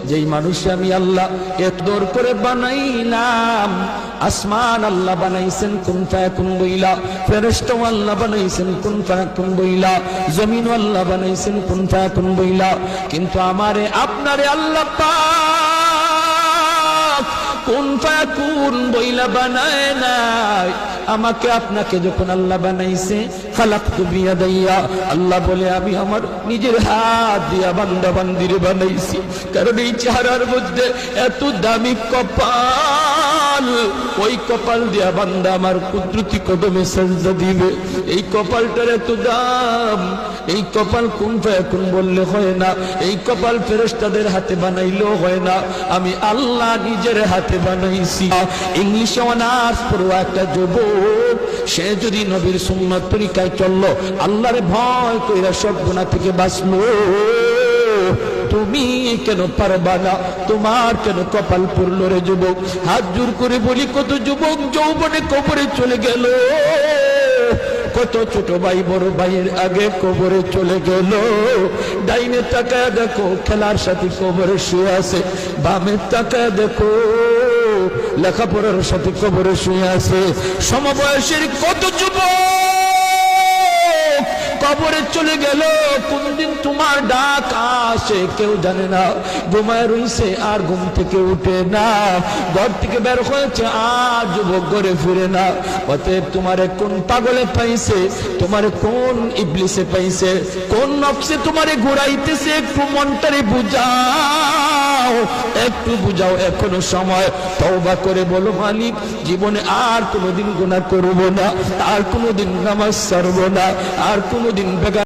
যেই মানুষ আমি আল্লাহ একদর করে বানাইলাম। আসমান আল্লাহ বানাইছেন কুন ফায়াকুন বইলা, ফেরেশতা আল্লাহ বানাইছেন কুন ফায়াকুন বইলা, জমিন আল্লাহ বানাইছেন কুন ফায়াকুন বইলা, কিন্তু আমারে আপনারে আল্লাহ পাক কুন ফায়াকুন বইলা বানায় নাই। আমাকে আপনাকে যখন আল্লাহ বানাইছে, খালাকতু বিয়াদাইয়া, আল্লাহ বলে আমি আমার নিজের হাত দিয়া বান্দা বান্দিরে বানাইছি। কারণ এই চেহারার মধ্যে এত দামি কপাল, ওই কপাল দিয়া বান্দা আমার কুদরতি কদমে সাজদা দিবে। এই কপালটার এত দাম, এই কপাল কুন ফায়াকুন বললে হয় না, এই কপাল ফেরেশতাদের হাতে বানাইলেও হয় না, আমি আল্লাহ নিজের হাতে বানাইছি। ইংলিশে অনার্স পড়ুয়া একটা যুবক, সে যদি নবীর সুন্নাত তরিকায় চললো, আল্লাহরে ভয় কইরা সব গুনাহ থেকে বাঁচলো, তুমি কেন পারবা না? তোমার কেন কপাল পুরলো রে যুবক? হাত জোর করে বলি, কত যুবক যৌবনে কবরে চলে গেল, কত ছোট ভাই বড় ভাইয়ের আগে কবরে চলে গেল। ডাইনে তাকায় দেখো খেলার সাথে কবরে শুয়ে আছে, বামে তাকায় দেখো লেখাপড়ার সাথে কবরে শুয়ে আছে। সমবয়সের কত যুবক কবরে চলে গেল, কোনদিন তোমার ডাক আসে কেউ জানে না, ঘুমায় রইছে আর ঘুম থেকে উঠে না, ঘর থেকে বের হয়েছে আর যুবক ঘরে ফিরে না। অতএব তোমারে কোন পাগলে পাইছে, তোমারে কোন ইবলিসে পাইছে, কোন নফসে তোমারে ঘুরাইতেছে, একটু মনটারে বুঝাও, একটু বুঝাও, এখনো সময়। তওবা করে বলো, মালিক জীবনে আর কোনোদিন গুনাহ করব না, আর কোনোদিন নামাজ ছাড়ব না, আর কোনোদিন বেগার